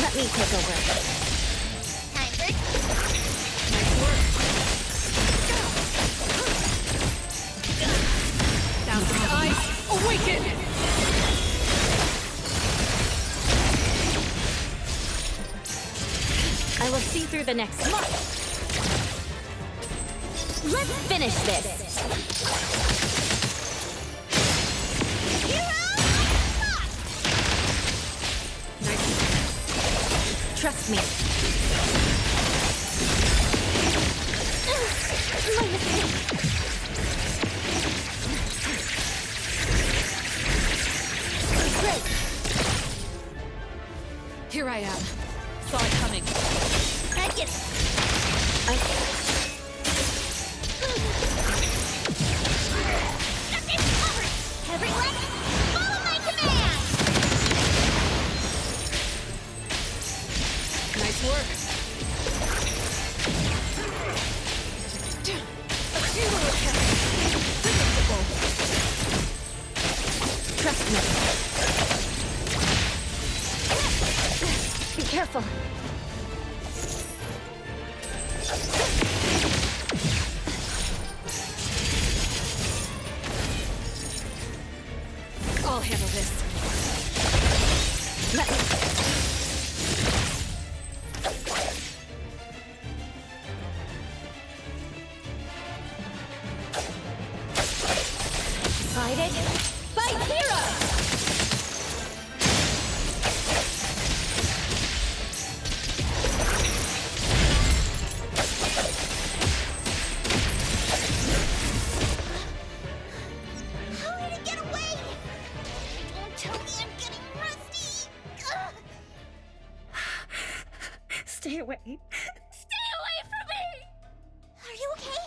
Let me take over. Time for Nice work. Thousand eyes, awaken! I will see through the next month. Let's finish this. Nice. Trust me. My mistake. Great. Here I am. Saw it coming. I get it. I... Got this covered. Everyone, follow my command. Nice work. A futile attempt. Predictable. Trust me. Be careful. I'll handle this. Let me... Guided by Hero! How did it get away? Don't tell me I'm getting rusty. Ugh. Stay away. Stay away from me! Are you okay?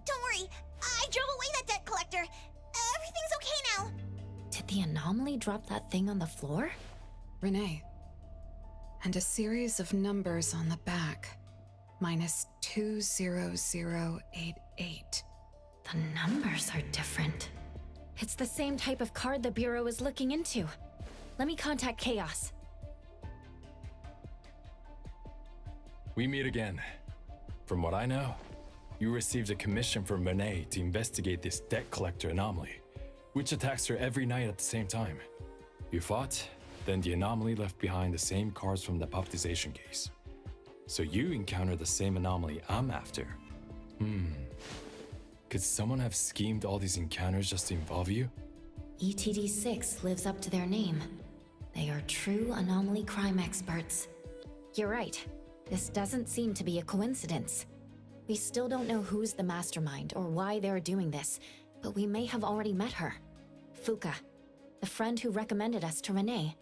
Don't worry, I drove away that debt collector. Everything's okay now. Did the anomaly drop that thing on the floor? Renee. And a series of numbers on the back. Minus 20088. The numbers are different. It's the same type of card the Bureau is looking into. Let me contact Chaos. We meet again. From what I know, you received a commission from Renee to investigate this debt collector anomaly, which attacks her every night at the same time. You fought, then the anomaly left behind the same cards from the baptization case. So you encountered the same anomaly I'm after. Could someone have schemed all these encounters just to involve you? ETD6 lives up to their name. They are true anomaly crime experts. You're right. This doesn't seem to be a coincidence. We still don't know who's the mastermind or why they're doing this, but we may have already met her. Fuka, the friend who recommended us to Renee.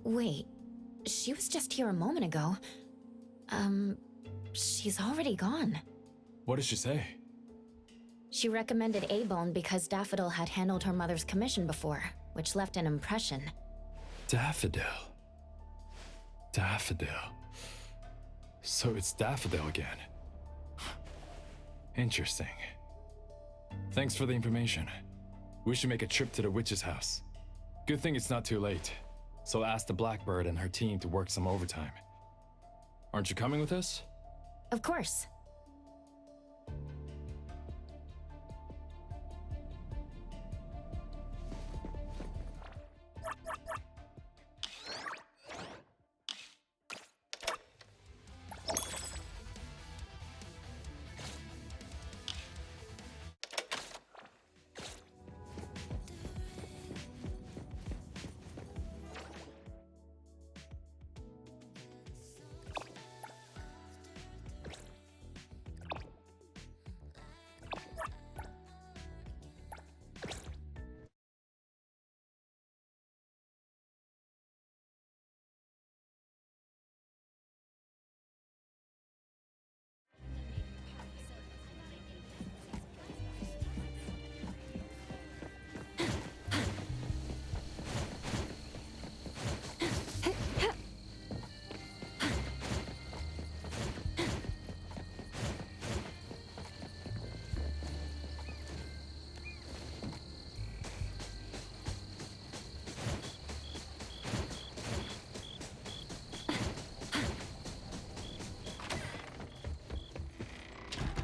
Wait, she was just here a moment ago. She's already gone. What did she say? She recommended A-Bone because Daffodil had handled her mother's commission before, which left an impression. Daffodil. Daffodil. So it's Daffodil again. Interesting. Thanks for the information. We should make a trip to the witch's house. Good thing it's not too late. So ask the Blackbird and her team to work some overtime. Aren't you coming with us? Of course.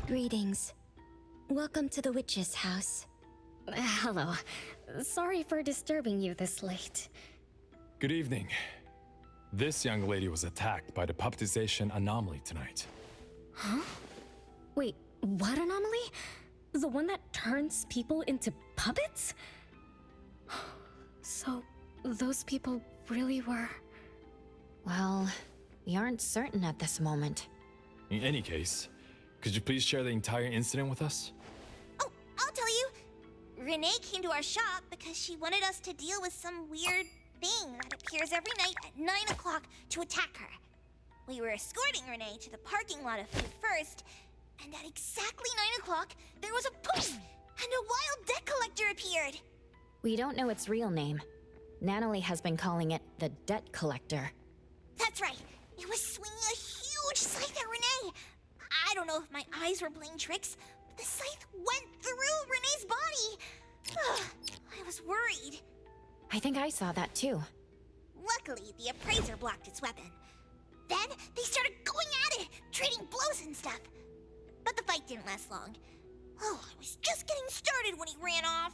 Greetings. Welcome to the witch's house. Hello. Sorry for disturbing you this late. Good evening. This young lady was attacked by the puppetization anomaly tonight. Wait, what anomaly? The one that turns people into puppets? So, those people really were... Well, we aren't certain at this moment. In any case, could you please share the entire incident with us? Oh, I'll tell you. Renee came to our shop because she wanted us to deal with some weird thing that appears every night at 9 o'clock to attack her. We were escorting Renee to the parking lot of Food First, and at exactly 9 o'clock, there was a poof, and a wild debt collector appeared. We don't know its real name. Natalie has been calling it the Debt Collector. That's right. It was swinging a huge scythe at Renee. I don't know if my eyes were playing tricks, but the scythe went through Renee's body. I was worried. I think I saw that too. Luckily, the appraiser blocked its weapon. Then they started going at it, trading blows and stuff. But the fight didn't last long. Oh, I was just getting started when he ran off.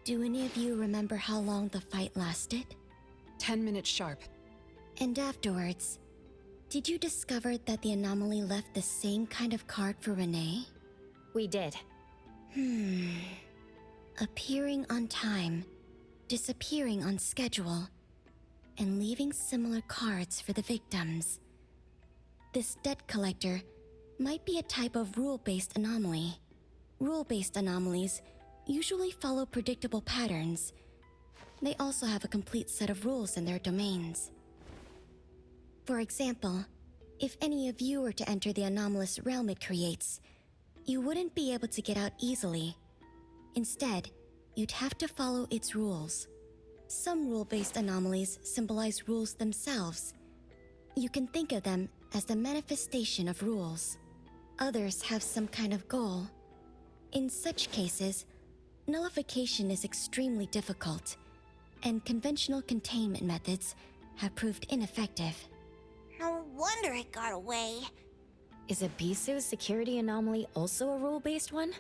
Do any of you remember how long the fight lasted? 10 minutes sharp. And afterwards, did you discover that the anomaly left the same kind of card for Renee? We did. Appearing on time, disappearing on schedule, and leaving similar cards for the victims. This debt collector might be a type of rule-based anomaly. Rule-based anomalies usually follow predictable patterns. They also have a complete set of rules in their domains. For example, if any of you were to enter the anomalous realm it creates, you wouldn't be able to get out easily. Instead, you'd have to follow its rules. Some rule-based anomalies symbolize rules themselves. You can think of them as the manifestation of rules. Others have some kind of goal. In such cases, nullification is extremely difficult, and conventional containment methods have proved ineffective. No wonder it got away. Is Abisu's security anomaly also a rule-based one?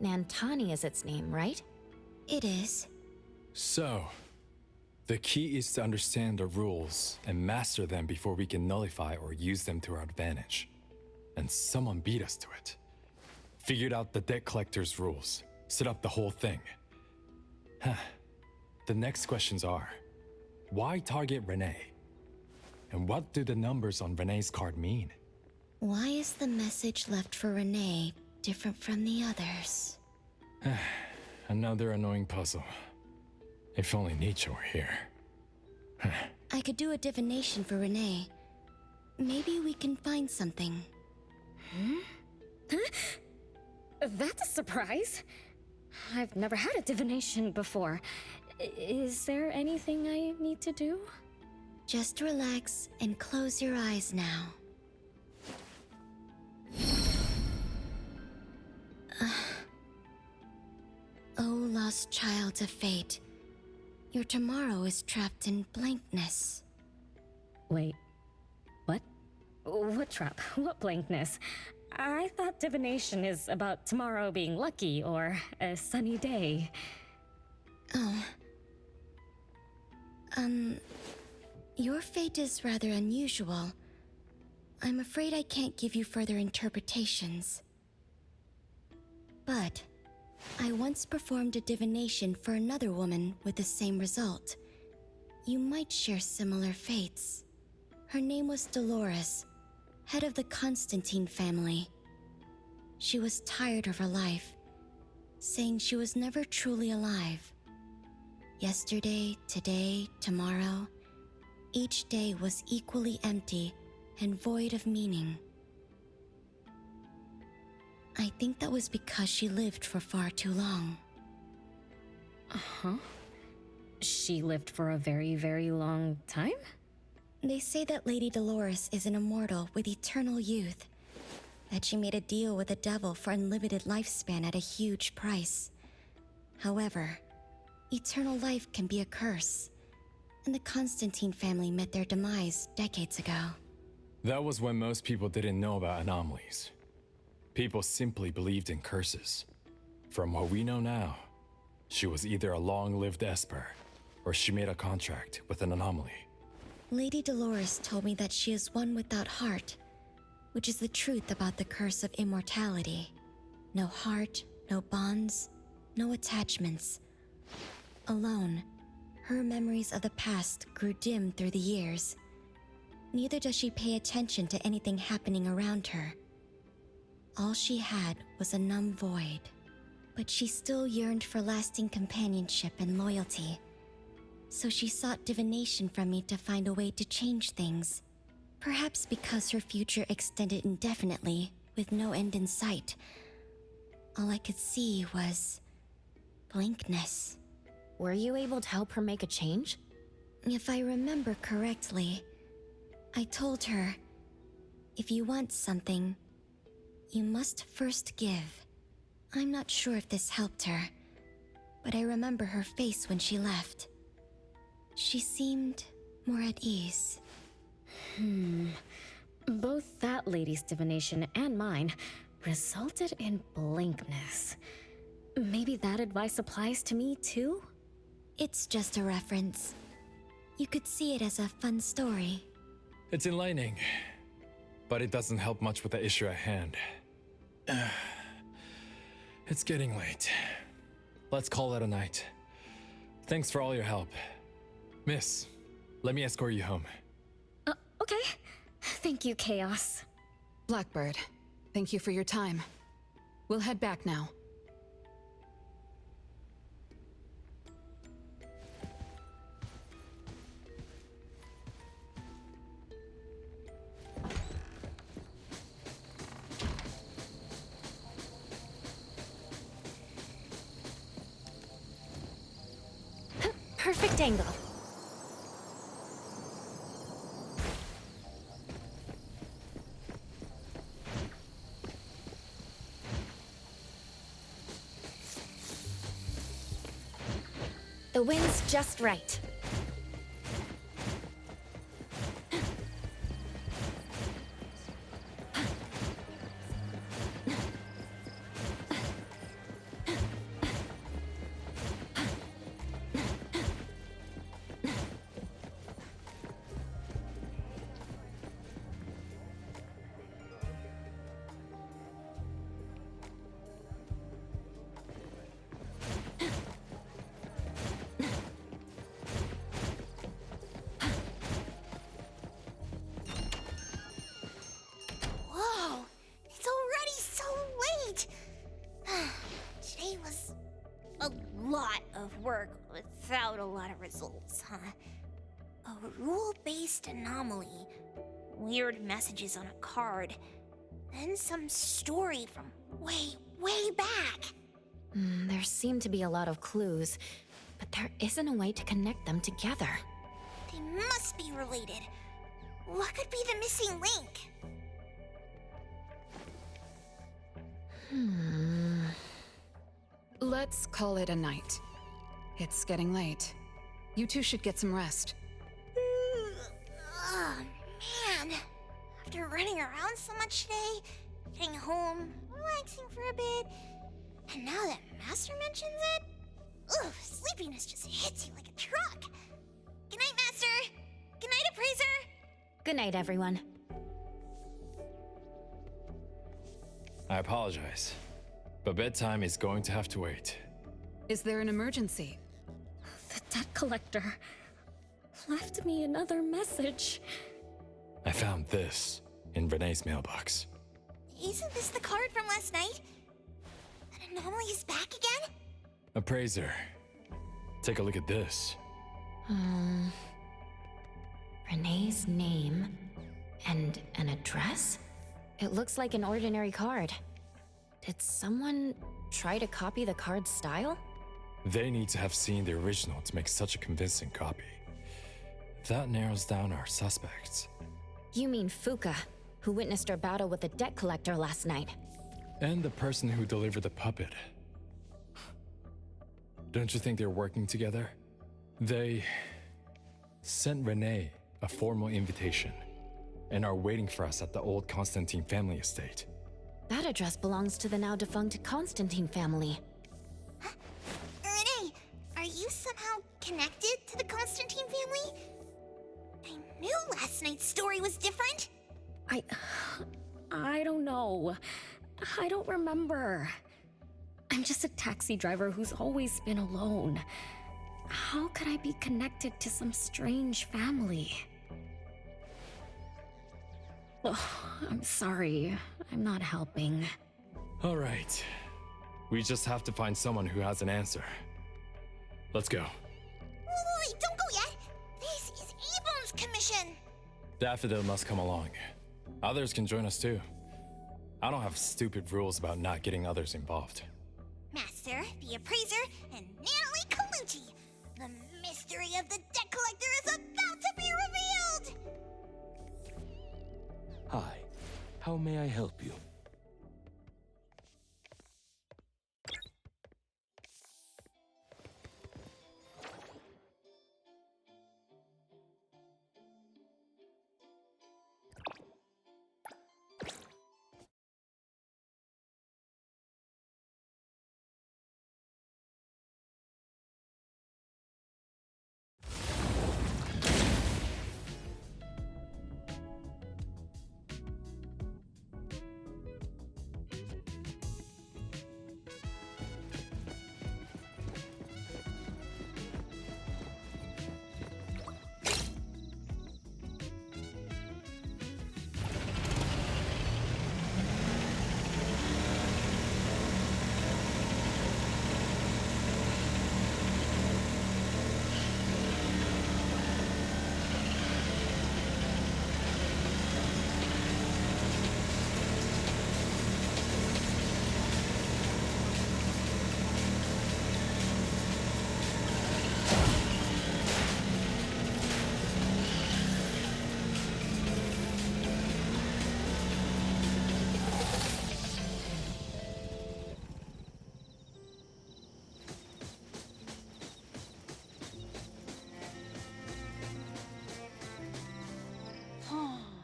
Nantani is its name, right? It is. So, the key is to understand the rules and master them before we can nullify or use them to our advantage. And someone beat us to it. Figured out the debt collector's rules, set up the whole thing. The next questions are, why target Renee? And what do the numbers on Renee's card mean? Why is the message left for Renee different from the others? Another annoying puzzle. If only Nietzsche were here. I could do a divination for Renee. Maybe we can find something. That's a surprise. I've never had a divination before. Is there anything I need to do? Just relax and close your eyes now. Oh, lost child of fate. Your tomorrow is trapped in blankness. Wait, what? What trap? What blankness? I thought divination is about tomorrow being lucky or a sunny day. Oh. Your fate is rather unusual. I'm afraid I can't give you further interpretations. But I once performed a divination for another woman with the same result. You might share similar fates. Her name was Dolores, head of the Constantine family. She was tired of her life, saying she was never truly alive. Yesterday, today, tomorrow, each day was equally empty and void of meaning. I think that was because she lived for far too long. Uh-huh. She lived for a very, very long time? They say that Lady Dolores is an immortal with eternal youth, that she made a deal with the devil for unlimited lifespan at a huge price. However, eternal life can be a curse, and the Constantine family met their demise decades ago. That was when most people didn't know about anomalies. People simply believed in curses. From what we know now, she was either a long-lived Esper, or she made a contract with an anomaly. Lady Dolores told me that she is one without heart, which is the truth about the curse of immortality. No heart, no bonds, no attachments. Alone, her memories of the past grew dim through the years. Neither does she pay attention to anything happening around her. All she had was a numb void, but she still yearned for lasting companionship and loyalty. So she sought divination from me to find a way to change things. Perhaps because her future extended indefinitely, with no end in sight. All I could see was blankness. Were you able to help her make a change? If I remember correctly, I told her, if you want something, you must first give. I'm not sure if this helped her, but I remember her face when she left. She seemed more at ease. Both that lady's divination and mine resulted in blankness. Maybe that advice applies to me too? It's just a reference. You could see it as a fun story. It's enlightening, but it doesn't help much with the issue at hand. It's getting late. Let's call it a night. Thanks for all your help. Miss, let me escort you home. Okay. Thank you, Chaos. Blackbird, thank you for your time. We'll head back now. Perfect angle. The wind's just right. Whoa, it's already so late. Today was a lot of work without a lot of results, huh? A rule-based anomaly, weird messages on a card, then some story from way, way back. There seem to be a lot of clues, but there isn't a way to connect them together. They must be related. What could be the missing link? Let's call it a night. It's getting late. You two should get some rest. Oh, man. After running around so much today, getting home, relaxing for a bit, and now that Master mentions it, ugh, sleepiness just hits you like a truck. Good night, Master. Good night, Appraiser. Good night, everyone. I apologize, but bedtime is going to have to wait. Is there an emergency? The debt collector left me another message. I found this in Renee's mailbox. Isn't this the card from last night? An anomaly is back again? Appraiser, take a look at this. Renee's name and an address? It looks like an ordinary card. Did someone try to copy the card's style? They need to have seen the original to make such a convincing copy. That narrows down our suspects. You mean Fuka, who witnessed our battle with the debt collector last night. And the person who delivered the puppet. Don't you think they're working together? They sent Renee a formal invitation and are waiting for us at the old Constantine family estate. That address belongs to the now defunct Constantine family. Renee, are you somehow connected to the Constantine family? I knew last night's story was different. I don't know. I don't remember. I'm just a taxi driver who's always been alone. How could I be connected to some strange family? Oh, I'm sorry. I'm not helping. All right. We just have to find someone who has an answer. Let's go. Wait, don't go yet. This is Abram's commission. Daffodil must come along. Others can join us too. I don't have stupid rules about not getting others involved. Master, the appraiser, and Natalie Colucci. The mystery of the debt collector is about to be revealed! Hi. How may I help you?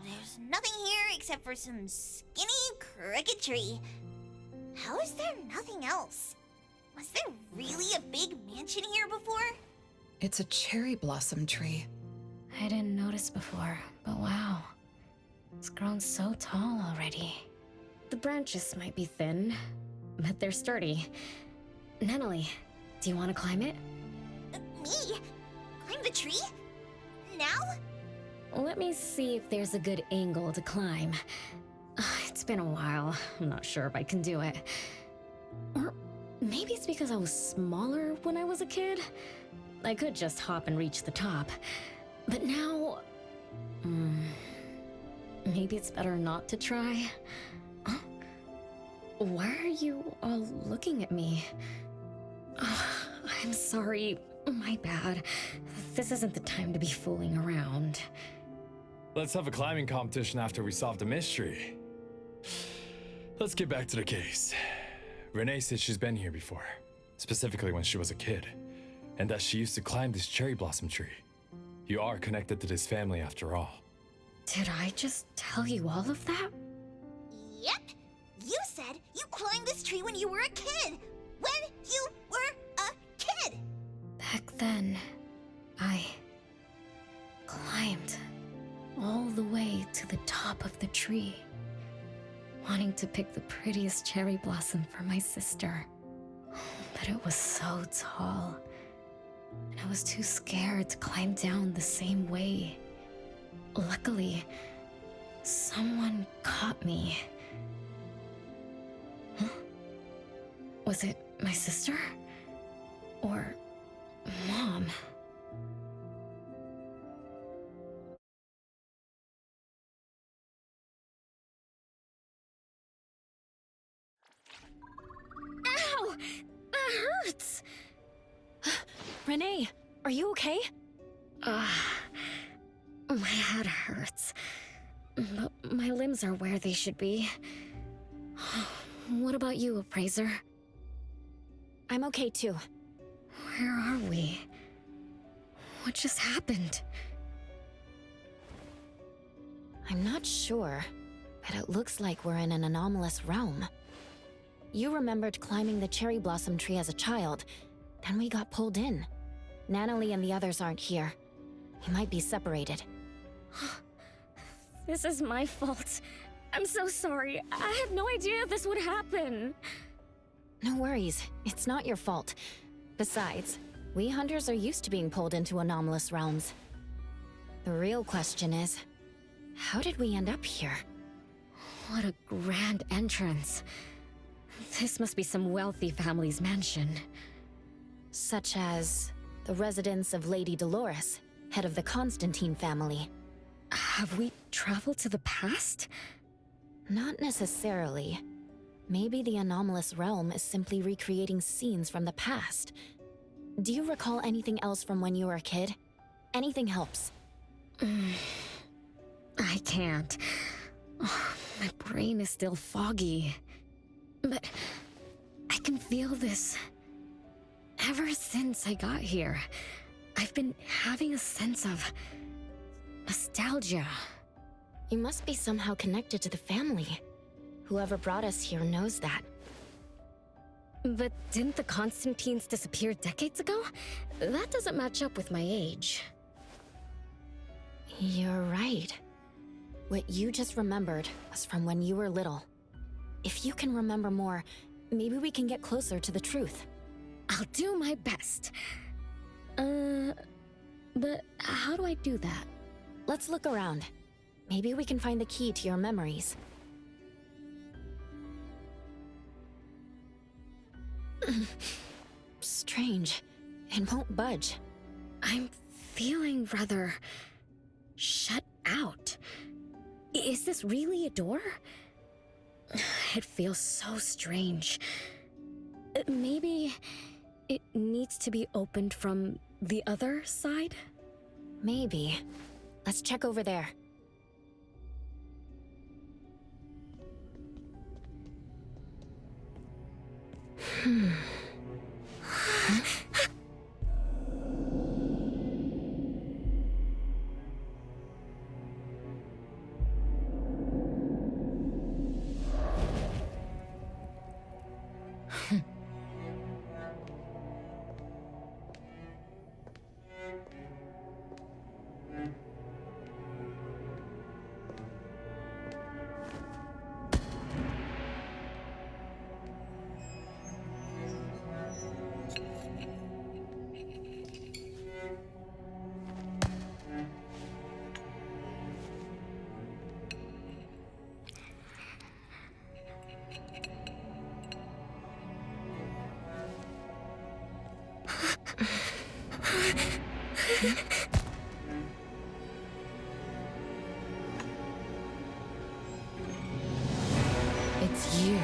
There's nothing here except for some skinny cricket tree. How is there nothing else? Was there really a big mansion here before? It's a cherry blossom tree. I didn't notice before, but wow. It's grown so tall already. The branches might be thin, but they're sturdy. Natalie, do you want to climb it? Me? Climb the tree? Now? Let me see if there's a good angle to climb. It's been a while. I'm not sure if I can do it. Or maybe it's because I was smaller when I was a kid. I could just hop and reach the top. But now... maybe it's better not to try. Huh? Why are you all looking at me? I'm sorry. My bad. This isn't the time to be fooling around. Let's have a climbing competition after we solve the mystery. Let's get back to the case. Renee said she's been here before, specifically when she was a kid, and that she used to climb this cherry blossom tree. You are connected to this family after all. Did I just tell you all of that? Yep. You said you climbed this tree when you were a kid. When you were a kid. Back then, I climbed all the way to the top of the tree, wanting to pick the prettiest cherry blossom for my sister. But it was so tall, and I was too scared to climb down the same way. Luckily, someone caught me. Huh? Was it my sister? Or Mom? Ow! That hurts! Renee, are you okay? My head hurts, but my limbs are where they should be. What about you, Appraiser? I'm okay too. Where are we? What just happened? I'm not sure, but it looks like we're in an anomalous realm. You remembered climbing the cherry blossom tree as a child, then we got pulled in. Natalie and the others aren't here. We might be separated. This is my fault. I'm so sorry. I had no idea this would happen. No worries, it's not your fault. Besides, we hunters are used to being pulled into anomalous realms. The real question is, how did we end up here? What a grand entrance. This must be some wealthy family's mansion. Such as the residence of Lady Dolores, head of the Constantine family. Have we traveled to the past? Not necessarily. Maybe the anomalous realm is simply recreating scenes from the past. Do you recall anything else from when you were a kid? Anything helps. I can't. My brain is still foggy. But I can feel this. Ever since I got here, I've been having a sense of nostalgia. You must be somehow connected to the family. Whoever brought us here knows that. But didn't the Constantines disappear decades ago? That doesn't match up with my age. You're right. What you just remembered was from when you were little. If you can remember more, maybe we can get closer to the truth. I'll do my best. But how do I do that? Let's look around. Maybe we can find the key to your memories. Strange. It won't budge. I'm feeling rather shut out. Is this really a door? It feels so strange. Maybe it needs to be opened from the other side? Maybe. Let's check over there. It's you.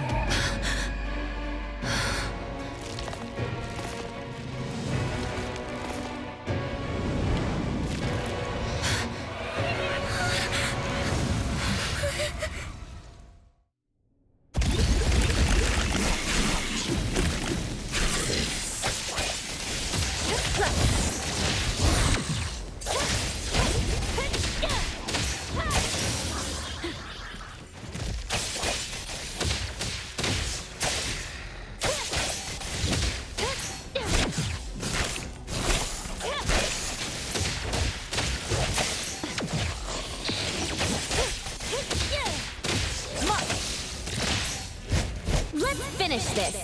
Let's finish this!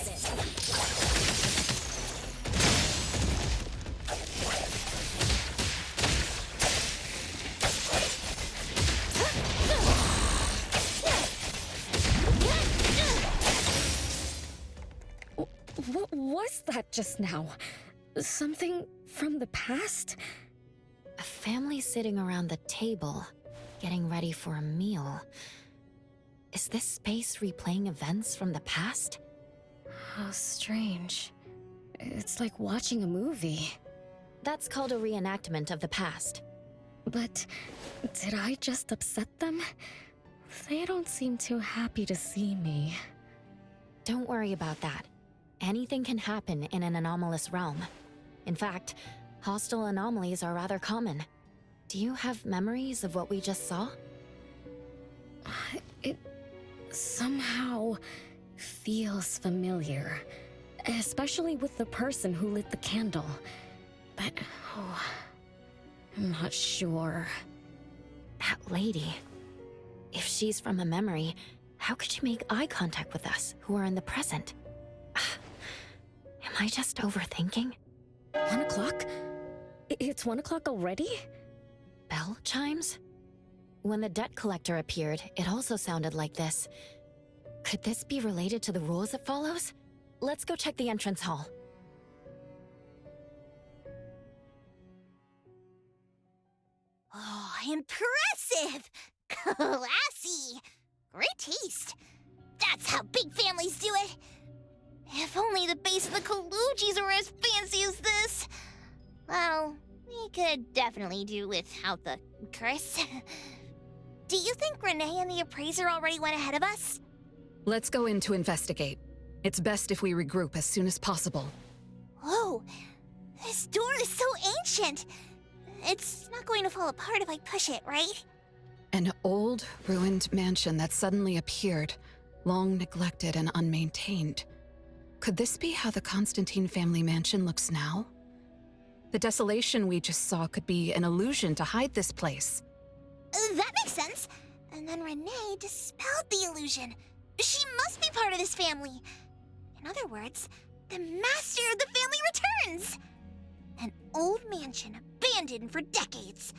What was that just now? Something from the past? A family sitting around the table, getting ready for a meal. Is this space replaying events from the past? How strange. It's like watching a movie. That's called a reenactment of the past. But did I just upset them? They don't seem too happy to see me. Don't worry about that. Anything can happen in an anomalous realm. In fact, hostile anomalies are rather common. Do you have memories of what we just saw? It somehow feels familiar, especially with the person who lit the candle. But, I'm not sure. That lady. If she's from a memory, how could she make eye contact with us, who are in the present? Am I just overthinking? 1 o'clock? It's 1 o'clock already? Bell chimes? When the debt collector appeared, it also sounded like this. Could this be related to the rules it follows? Let's go check the entrance hall. Oh, impressive! Classy! Great taste. That's how big families do it. If only the base of the Kalujis were as fancy as this. Well, we could definitely do without the curse. Do you think Renee and the appraiser already went ahead of us? Let's go in to investigate. It's best if we regroup as soon as possible. Whoa! This door is so ancient! It's not going to fall apart if I push it, right? An old, ruined mansion that suddenly appeared, long neglected and unmaintained. Could this be how the Constantine family mansion looks now? The desolation we just saw could be an illusion to hide this place. That makes sense. And then Renee dispelled the illusion. She must be part of this family. In other words, the master of the family returns. An old mansion abandoned for decades.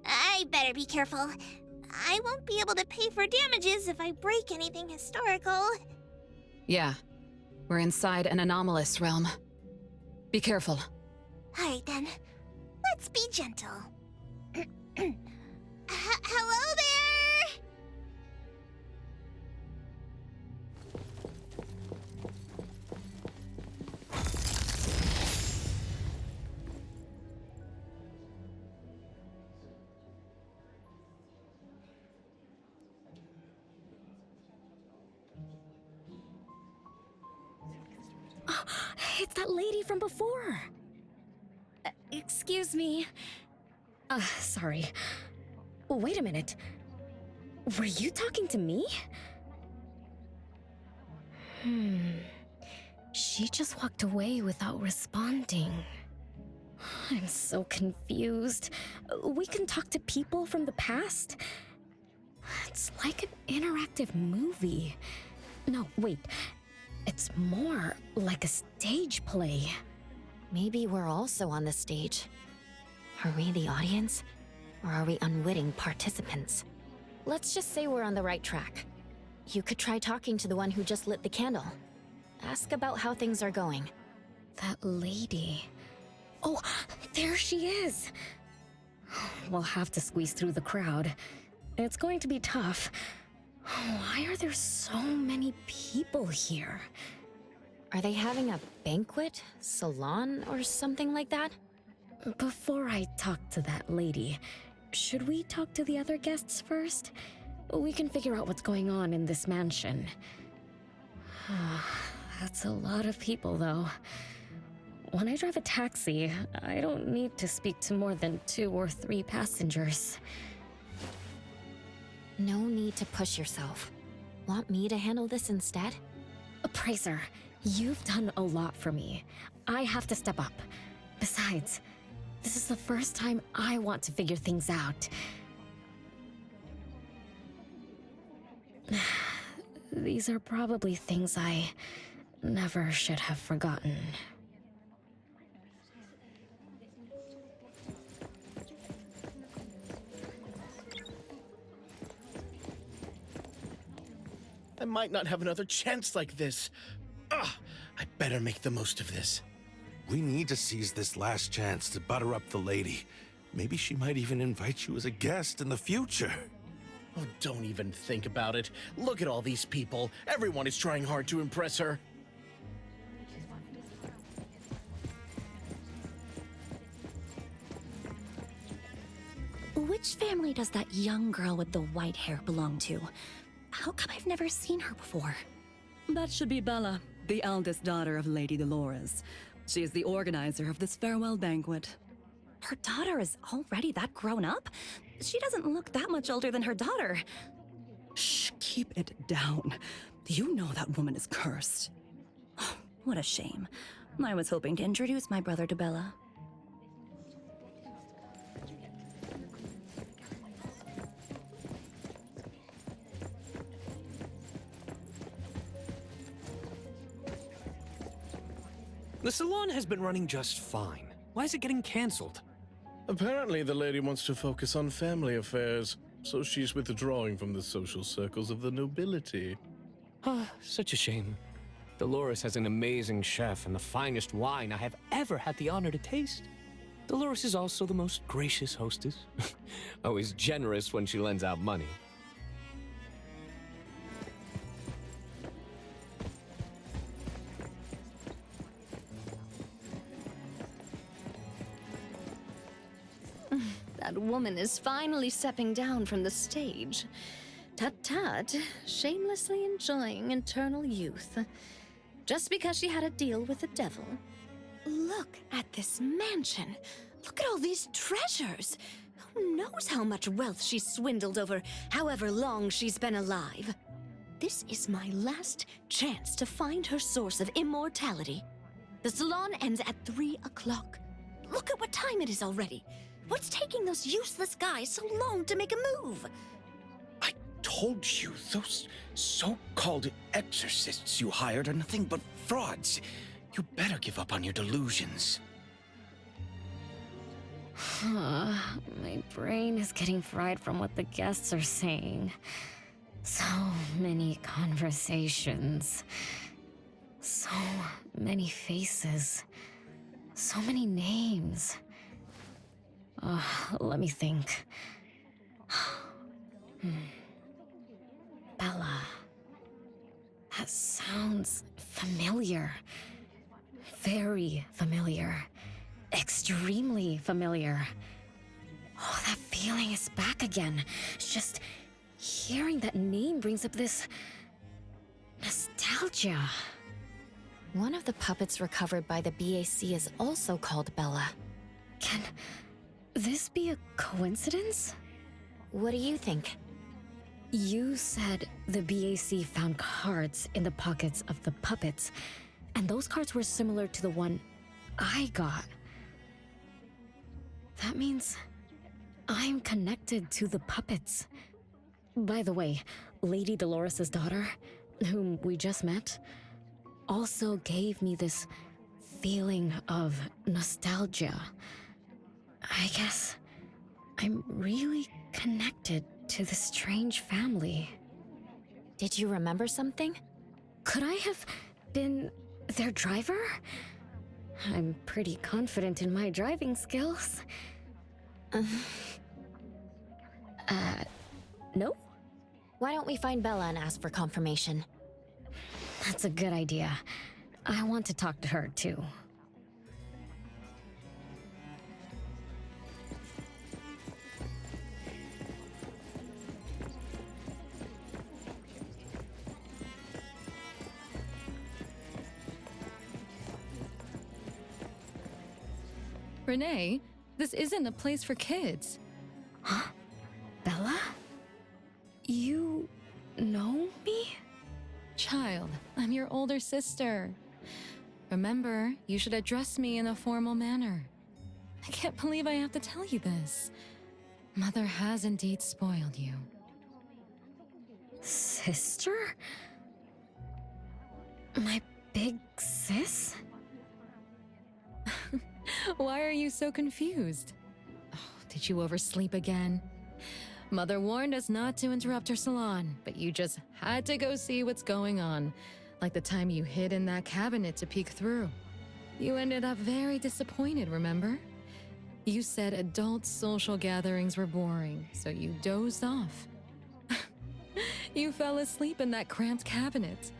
I better be careful. I won't be able to pay for damages if I break anything historical. Yeah, we're inside an anomalous realm. Be careful. Alright then, let's be gentle. Hello there! It's that lady from before. Excuse me. Sorry. Wait a minute. Were you talking to me? She just walked away without responding. I'm so confused. We can talk to people from the past? It's like an interactive movie. No, wait. It's more like a stage play. Maybe we're also on the stage. Are we the audience? Or are we unwitting participants? Let's just say we're on the right track. You could try talking to the one who just lit the candle. Ask about how things are going. That lady. Oh, there she is! We'll have to squeeze through the crowd. It's going to be tough. Why are there so many people here? Are they having a banquet, salon, or something like that? Before I talk to that lady, should we talk to the other guests first? We can figure out what's going on in this mansion. That's a lot of people, though. When I drive a taxi, I don't need to speak to more than 2 or 3 passengers. No need to push yourself. Want me to handle this instead? Appraiser, you've done a lot for me. I have to step up. Besides, this is the first time I want to figure things out. These are probably things I never should have forgotten. I might not have another chance like this. Ugh, I better make the most of this. We need to seize this last chance to butter up the lady. Maybe she might even invite you as a guest in the future. Oh, don't even think about it. Look at all these people. Everyone is trying hard to impress her. Which family does that young girl with the white hair belong to? How come I've never seen her before? That should be Bella, the eldest daughter of Lady Dolores. She is the organizer of this farewell banquet. Her daughter is already that grown up? She doesn't look that much older than her daughter. Shh, keep it down. You know that woman is cursed. What a shame. I was hoping to introduce my brother to Bella. The salon has been running just fine. Why is it getting cancelled? Apparently, the lady wants to focus on family affairs, so she's withdrawing from the social circles of the nobility. Ah, such a shame. Dolores has an amazing chef and the finest wine I have ever had the honor to taste. Dolores is also the most gracious hostess. Always generous when she lends out money. That woman is finally stepping down from the stage. Tut-tut, shamelessly enjoying eternal youth. Just because she had a deal with the devil. Look at this mansion. Look at all these treasures. Who knows how much wealth she's swindled over however long she's been alive. This is my last chance to find her source of immortality. The salon ends at 3 o'clock. Look at what time it is already. What's taking those useless guys so long to make a move? I told you, those so-called exorcists you hired are nothing but frauds. You better give up on your delusions. My brain is getting fried from what the guests are saying. So many conversations. So many faces. So many names. Let me think. Bella. That sounds familiar. Very familiar. Extremely familiar. Oh, that feeling is back again. It's just hearing that name brings up this nostalgia. One of the puppets recovered by the BAC is also called Bella. Can this be a coincidence? What do you think? You said the BAC found cards in the pockets of the puppets, and those cards were similar to the one I got. That means I'm connected to the puppets. By the way, Lady Dolores' daughter, whom we just met, also gave me this feeling of nostalgia. I guess I'm really connected to this strange family. Did you remember something? Could I have been their driver? I'm pretty confident in my driving skills. No? Why don't we find Bella and ask for confirmation? That's a good idea. I want to talk to her, too. Renee, this isn't a place for kids. Huh? Bella? You know me? Child, I'm your older sister. Remember, you should address me in a formal manner. I can't believe I have to tell you this. Mother has indeed spoiled you. Sister? My big sis? Why are you so confused? Oh, did you oversleep again? Mother warned us not to interrupt her salon, but you just had to go see what's going on. Like the time you hid in that cabinet to peek through. You ended up very disappointed, remember? You said adult social gatherings were boring, so you dozed off. You fell asleep in that cramped cabinet.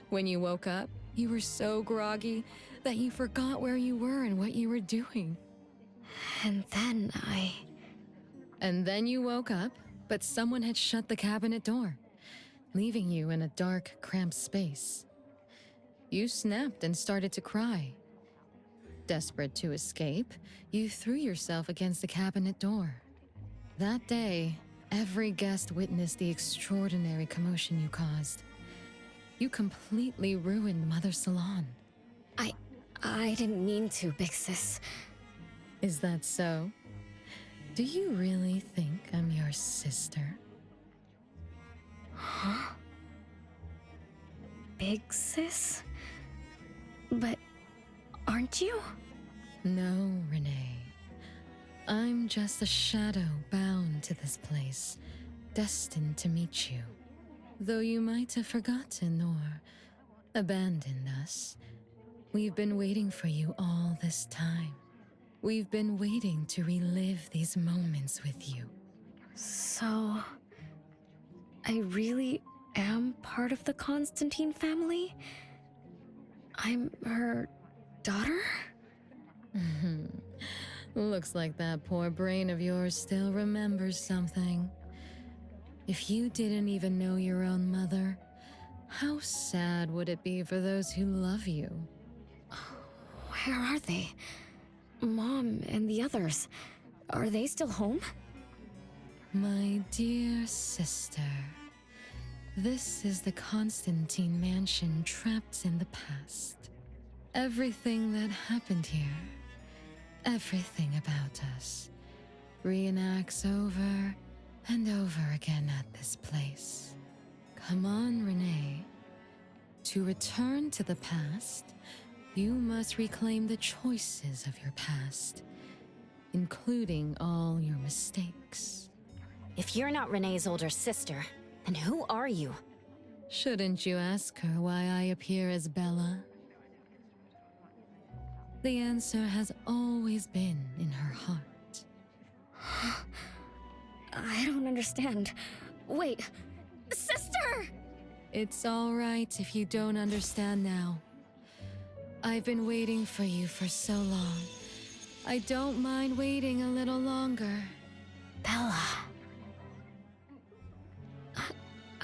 When you woke up, you were so groggy that you forgot where you were and what you were doing. And then you woke up, but someone had shut the cabinet door, leaving you in a dark, cramped space. You snapped and started to cry. Desperate to escape, you threw yourself against the cabinet door. That day, Every guest witnessed the extraordinary commotion you caused. You completely ruined Mother Salon. I didn't mean to, Big Sis. Is that so? Do you really think I'm your sister? Huh? Big Sis? But aren't you? No, Renee. I'm just a shadow bound to this place, destined to meet you. Though you might have forgotten or abandoned us, we've been waiting for you all this time. We've been waiting to relive these moments with you. So, I really am part of the Constantine family? I'm her daughter? Looks like that poor brain of yours still remembers something. If you didn't even know your own mother, how sad would it be for those who love you? Where are they? Mom and the others. Are they still home? My dear sister, this is the Constantine mansion trapped in the past. Everything that happened here, everything about us, reenacts over and over again at this place. Come on, Renee. To return to the past, you must reclaim the choices of your past, including all your mistakes. If you're not Renee's older sister, then who are you? Shouldn't you ask her why I appear as Bella? The answer has always been in her heart. I don't understand. Wait, sister! It's all right if you don't understand now. I've been waiting for you for so long. I don't mind waiting a little longer. Bella.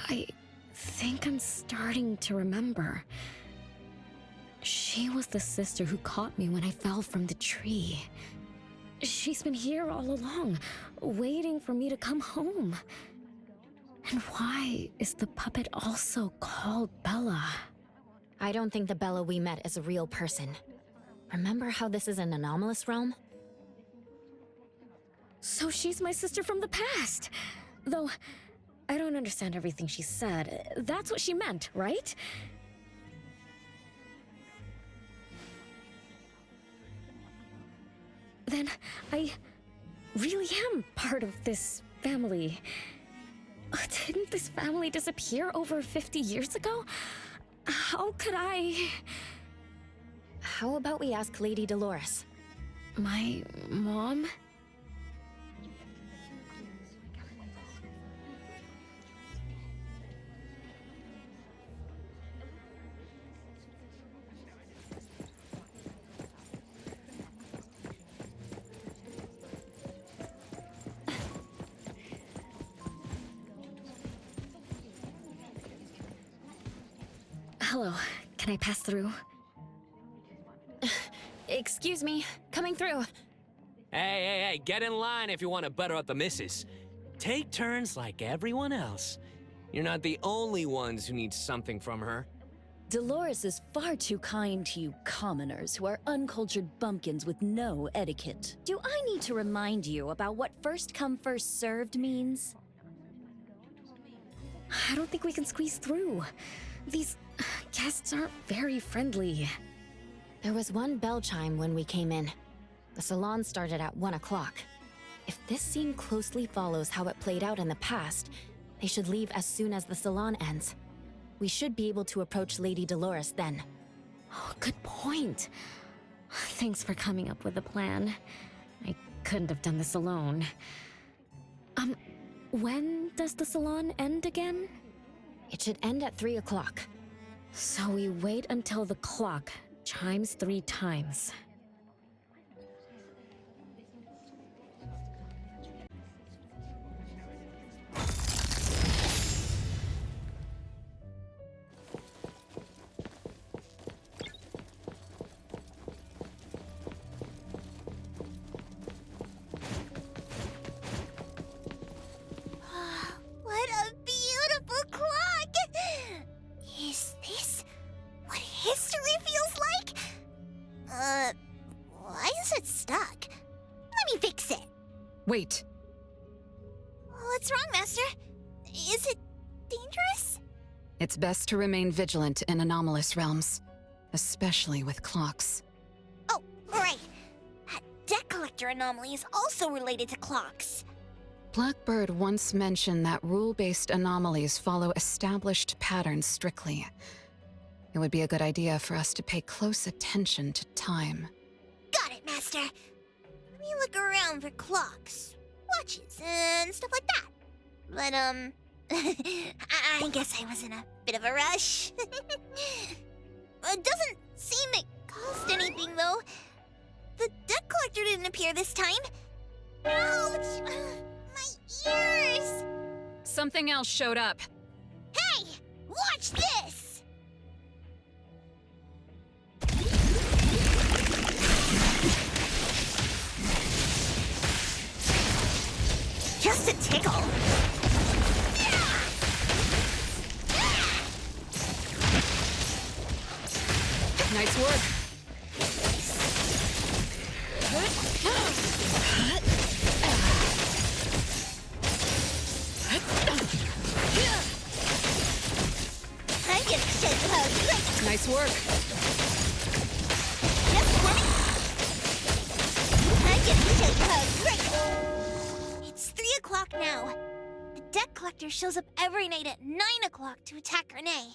I think I'm starting to remember. She was the sister who caught me when I fell from the tree. She's been here all along, waiting for me to come home. And why is the puppet also called Bella? I don't think the Bella we met is a real person. Remember how this is an anomalous realm? So she's my sister from the past. Though, I don't understand everything she said. That's what she meant, right? Then I really am part of this family. Didn't this family disappear over 50 years ago? How could I... How about we ask Lady Dolores? My mom? Hello, can I pass through? Excuse me, coming through. Hey, get in line if you want to butter up the missus. Take turns like everyone else. You're not the only ones who need something from her. Dolores is far too kind to you commoners who are uncultured bumpkins with no etiquette. Do I need to remind you about what first come first served means? I don't think we can squeeze through. These guests aren't very friendly. There was one bell chime when we came in. The salon started at 1 o'clock. If this scene closely follows how it played out in the past, they should leave as soon as the salon ends. We should be able to approach Lady Dolores then. Oh, good point. Thanks for coming up with a plan. I couldn't have done this alone. When does the salon end again? It should end at 3 o'clock. So we wait until the clock chimes 3 times. Wait. What's wrong, Master? Is it dangerous? It's best to remain vigilant in anomalous realms, especially with clocks. Oh, right. That debt collector anomaly is also related to clocks. Blackbird once mentioned that rule-based anomalies follow established patterns strictly. It would be a good idea for us to pay close attention to time. Got it, Master. Let me look around for clocks, watches, and stuff like that. But, I guess I was in a bit of a rush. It doesn't seem it cost anything, though. The debt collector didn't appear this time. Ouch! My ears! Something else showed up. Hey! Watch this! Just a tickle. Nice work. I'm gonna show you how quick. Nice work. Just a minute. I'm gonna show you how quick. It's 3 o'clock now. The debt collector shows up every night at 9 o'clock to attack Renee.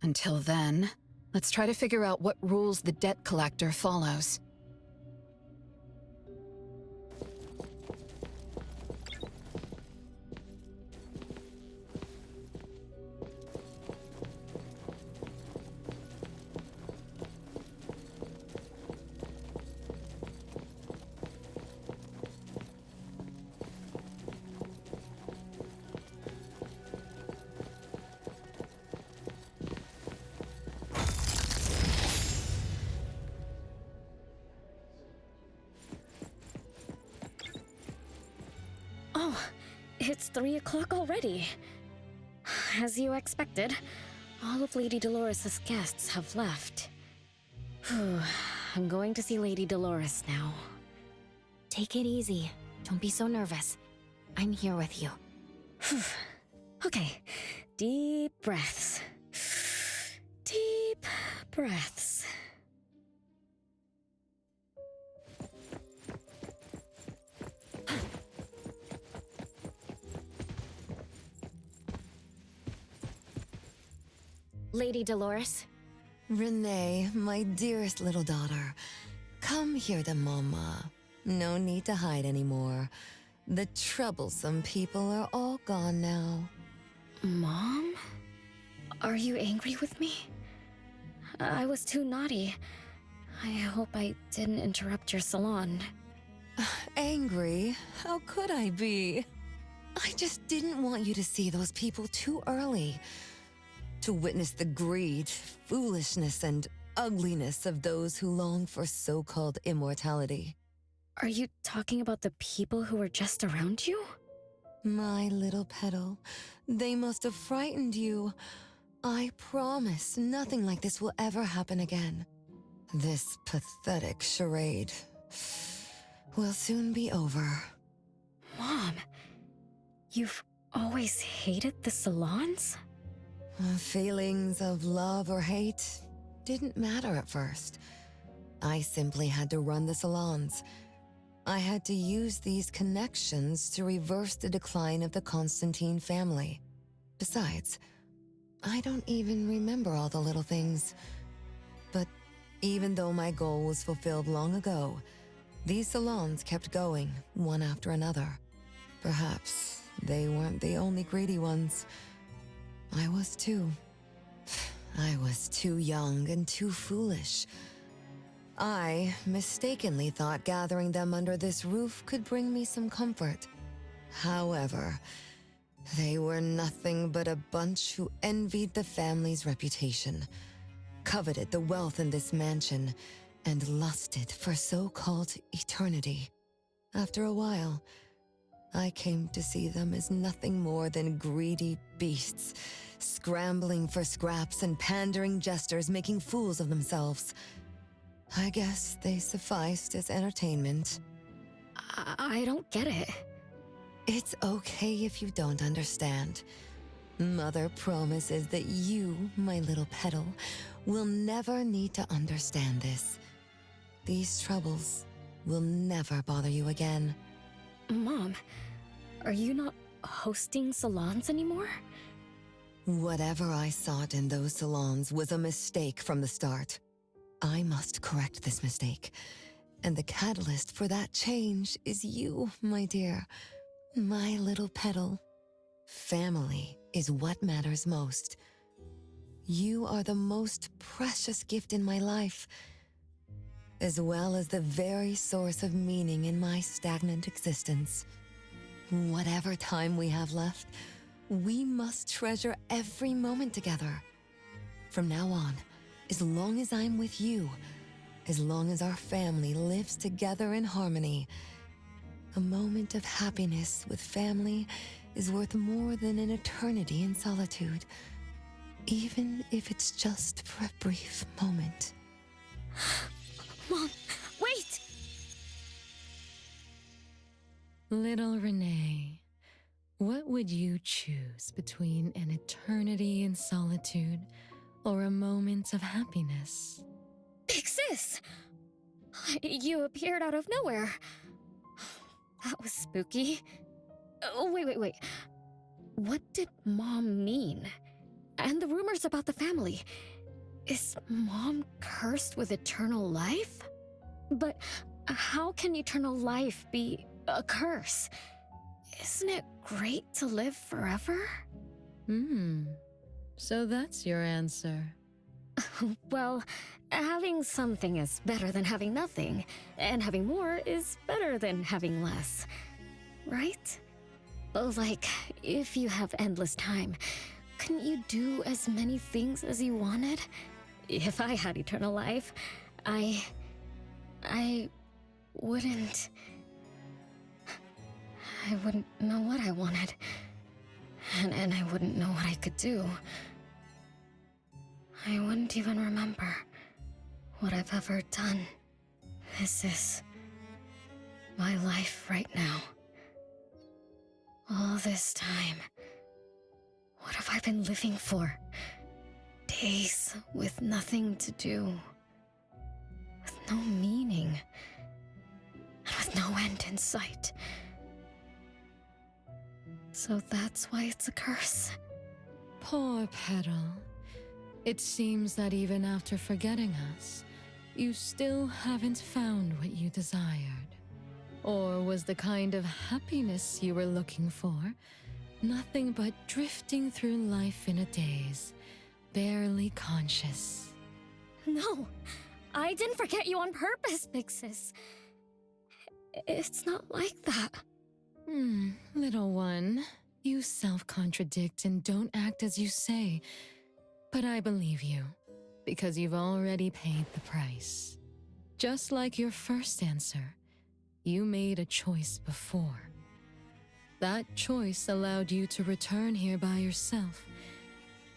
Until then, let's try to figure out what rules the debt collector follows. Oh, it's 3 o'clock already. As you expected, all of Lady Dolores' guests have left. Whew, I'm going to see Lady Dolores now. Take it easy. Don't be so nervous. I'm here with you. Okay, deep breaths. Deep breaths. Lady Dolores? Renee, my dearest little daughter, come here to Mama. No need to hide anymore. The troublesome people are all gone now. Mom? Are you angry with me? I was too naughty. I hope I didn't interrupt your salon. Angry? How could I be? I just didn't want you to see those people too early. To witness the greed, foolishness, and ugliness of those who long for so-called immortality. Are you talking about the people who were just around you? My little petal, they must have frightened you. I promise nothing like this will ever happen again. This pathetic charade will soon be over. Mom, you've always hated the salons? Feelings of love or hate didn't matter at first. I simply had to run the salons. I had to use these connections to reverse the decline of the Constantine family. Besides, I don't even remember all the little things. But even though my goal was fulfilled long ago, these salons kept going, one after another. Perhaps they weren't the only greedy ones. I was too. I was too young and too foolish. I mistakenly thought gathering them under this roof could bring me some comfort. However, they were nothing but a bunch who envied the family's reputation, coveted the wealth in this mansion, and lusted for so-called eternity. After a while, I came to see them as nothing more than greedy beasts, scrambling for scraps and pandering jesters making fools of themselves. I guess they sufficed as entertainment. I don't get it. It's okay if you don't understand. Mother promises that you, my little petal, will never need to understand this. These troubles will never bother you again. Mom, are you not hosting salons anymore? Whatever I sought in those salons was a mistake from the start. I must correct this mistake. And the catalyst for that change is you, my dear. My little petal. Family is what matters most. You are the most precious gift in my life, as well as the very source of meaning in my stagnant existence. Whatever time we have left, we must treasure every moment together. From now on, as long as I'm with you, as long as our family lives together in harmony, a moment of happiness with family is worth more than an eternity in solitude, even if it's just for a brief moment. Mom, wait! Little Renee, what would you choose between an eternity in solitude or a moment of happiness? Big Sis! You appeared out of nowhere. That was spooky. Oh, wait. What did Mom mean? And the rumors about the family. Is Mom cursed with eternal life? But how can eternal life be a curse? Isn't it great to live forever? So that's your answer. Well, having something is better than having nothing, and having more is better than having less. Right? Like, if you have endless time, couldn't you do as many things as you wanted? If I had eternal life, I wouldn't know what I wanted. And I wouldn't know what I could do. I wouldn't even remember what I've ever done. This is my life right now. All this time. What have I been living for? Days with nothing to do. With no meaning. And with no end in sight. So that's why it's a curse. Poor Petal. It seems that even after forgetting us, you still haven't found what you desired. Or was the kind of happiness you were looking for nothing but drifting through life in a daze, barely conscious? No, I didn't forget you on purpose, Big Sis. It's not like that. Little one, you self-contradict and don't act as you say. But I believe you, because you've already paid the price. Just like your first answer, you made a choice before. That choice allowed you to return here by yourself,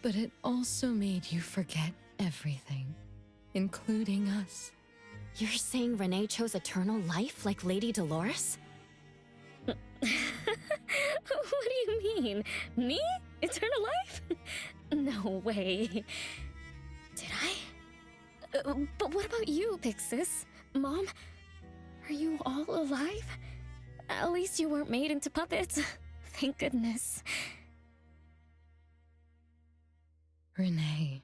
but it also made you forget everything, including us. You're saying Renee chose eternal life like Lady Dolores? What do you mean? Me? Eternal life? No way. Did I? But what about you, Big Sis? Mom? Are you all alive? At least you weren't made into puppets. Thank goodness. Renee,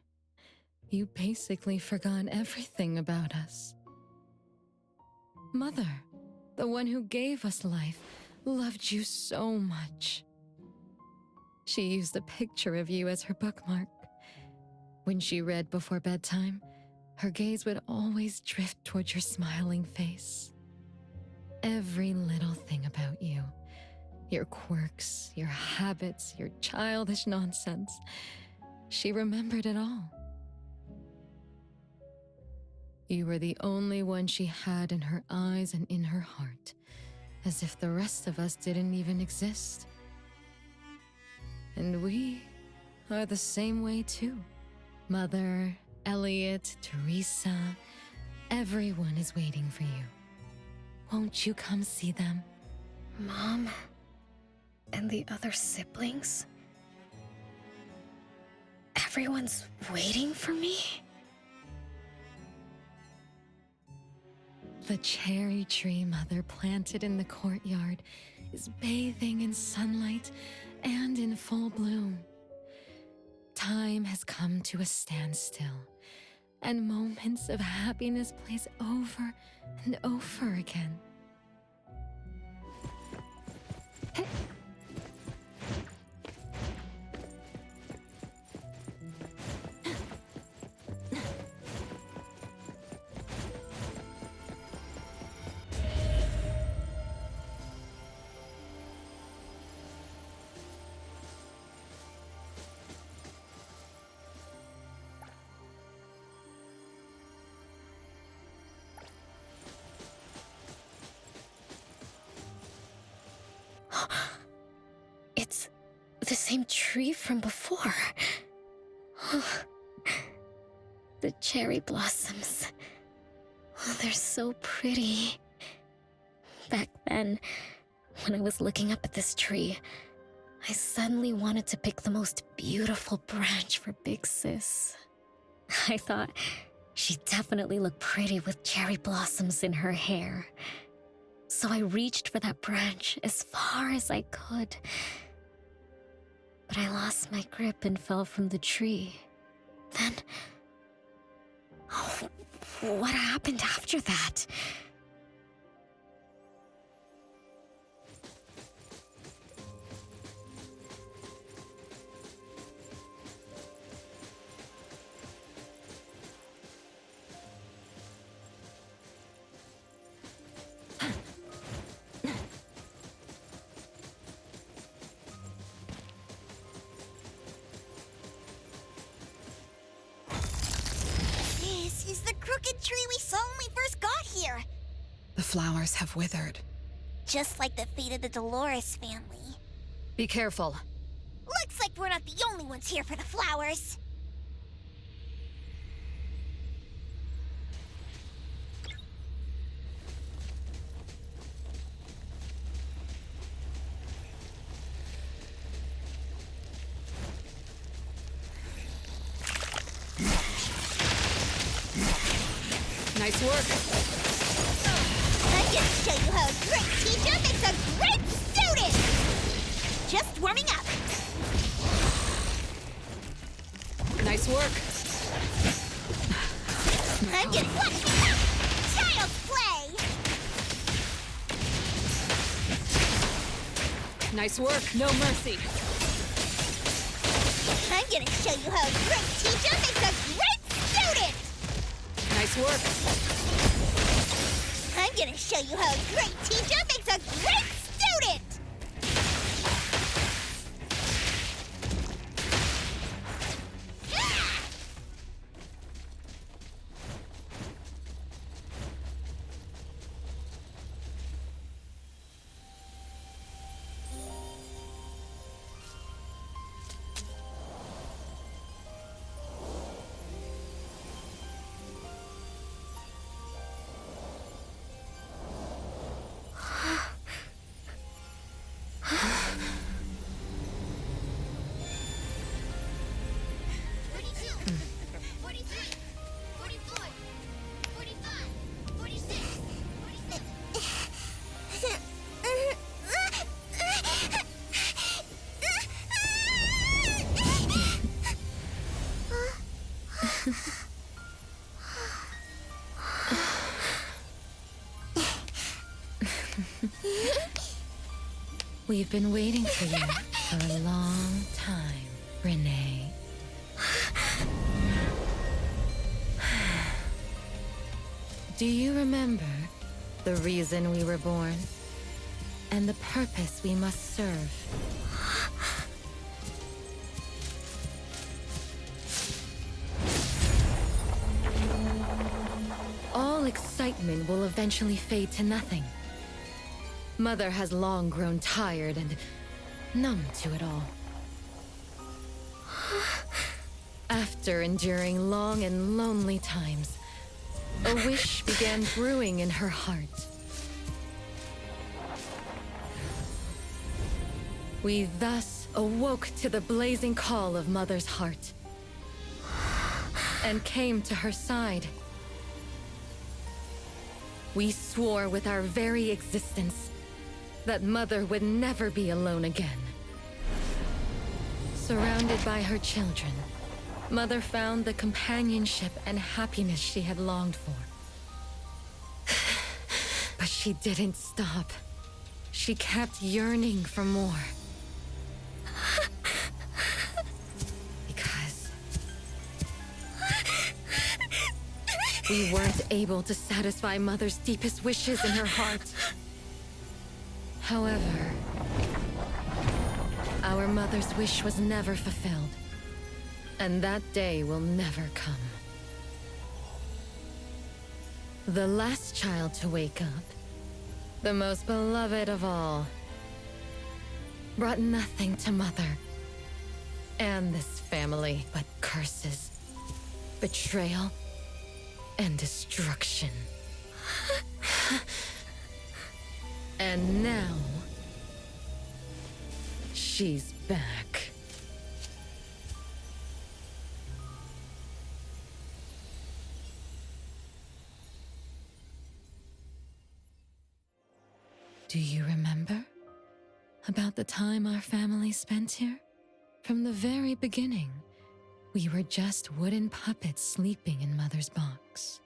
you basically forgot everything about us. Mother, the one who gave us life, loved you so much. She used a picture of you as her bookmark. When she read before bedtime, her gaze would always drift towards your smiling face. Every little thing about you, your quirks, your habits, your childish nonsense, she remembered it all. You were the only one she had in her eyes and in her heart, as if the rest of us didn't even exist. And we are the same way too. Mother, Elliot, Teresa, everyone is waiting for you. Won't you come see them? Mom and the other siblings? Everyone's waiting for me? The cherry tree Mother planted in the courtyard is bathing in sunlight and in full bloom. Time has come to a standstill, and moments of happiness plays over and over again. It's the same tree from before. The cherry blossoms. Oh, they're so pretty. Back then, when I was looking up at this tree, I suddenly wanted to pick the most beautiful branch for Big Sis. I thought she'd definitely look pretty with cherry blossoms in her hair. So I reached for that branch as far as I could. But I lost my grip and fell from the tree. Then... oh, what happened after that? This is the crooked tree we saw when we first got here. The flowers have withered. Just like the fate of the Dolores family. Be careful. Looks like we're not the only ones here for the flowers. Nice work. I'm gonna show you how a great teacher makes a great student! Just warming up. Nice work. I'm gonna watch me now! Child's play! Nice work. No mercy. I'm gonna show you how a great teacher makes a great student! Nice work. I'm gonna show you how a great teacher makes a great student! We've been waiting for you for a long time, Renee. Do you remember the reason we were born? And the purpose we must serve? All excitement will eventually fade to nothing. Mother has long grown tired and numb to it all. After enduring long and lonely times, a wish began brewing in her heart. We thus awoke to the blazing call of Mother's heart and came to her side. We swore with our very existence that Mother would never be alone again. Surrounded by her children, Mother found the companionship and happiness she had longed for. But she didn't stop. She kept yearning for more. Because we weren't able to satisfy Mother's deepest wishes in her heart. However, our Mother's wish was never fulfilled, and that day will never come. The last child to wake up, the most beloved of all, brought nothing to Mother and this family but curses, betrayal, and destruction. And now, she's back. Do you remember about the time our family spent here? From the very beginning, we were just wooden puppets sleeping in Mother's box.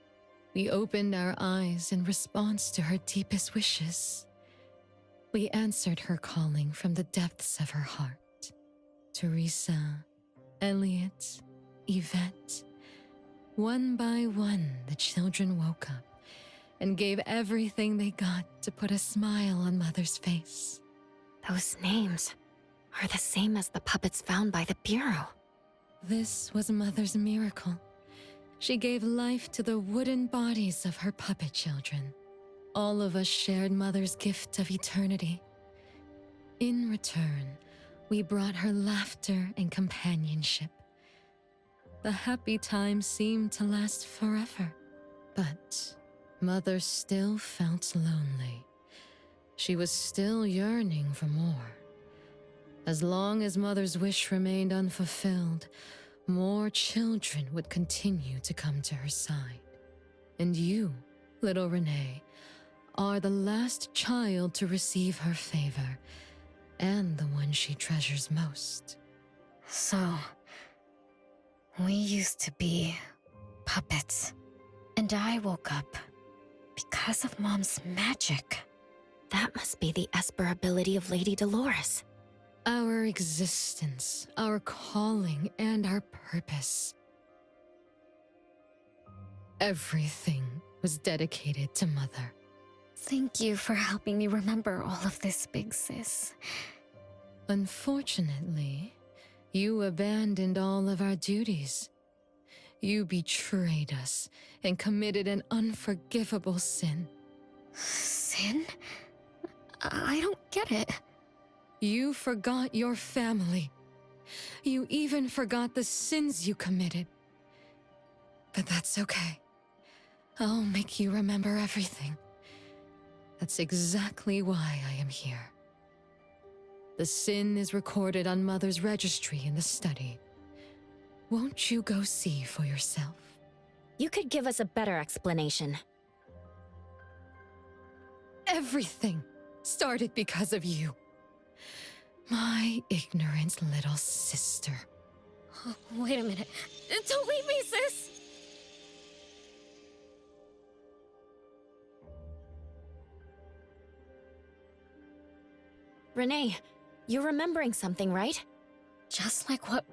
We opened our eyes in response to her deepest wishes. We answered her calling from the depths of her heart. Teresa, Elliot, Yvette. One by one, the children woke up and gave everything they got to put a smile on Mother's face. Those names are the same as the puppets found by the Bureau. This was Mother's miracle. She gave life to the wooden bodies of her puppet children. All of us shared Mother's gift of eternity. In return, we brought her laughter and companionship. The happy times seemed to last forever, but Mother still felt lonely. She was still yearning for more. As long as Mother's wish remained unfulfilled, more children would continue to come to her side. And you, little Renee, are the last child to receive her favor, and the one she treasures most. So, we used to be puppets, and I woke up because of Mom's magic. That must be the Esper ability of Lady Dolores. Our existence, our calling, and our purpose. Everything was dedicated to Mother. Thank you for helping me remember all of this, Big Sis. Unfortunately, you abandoned all of our duties. You betrayed us and committed an unforgivable sin. Sin? I don't get it. You forgot your family. You even forgot the sins you committed. But that's okay. I'll make you remember everything. That's exactly why I am here. The sin is recorded on Mother's registry in the study. Won't you go see for yourself? You could give us a better explanation. Everything started because of you. My ignorant little sister. Oh, wait a minute. Don't leave me, sis! Renee, you're remembering something, right? Just like what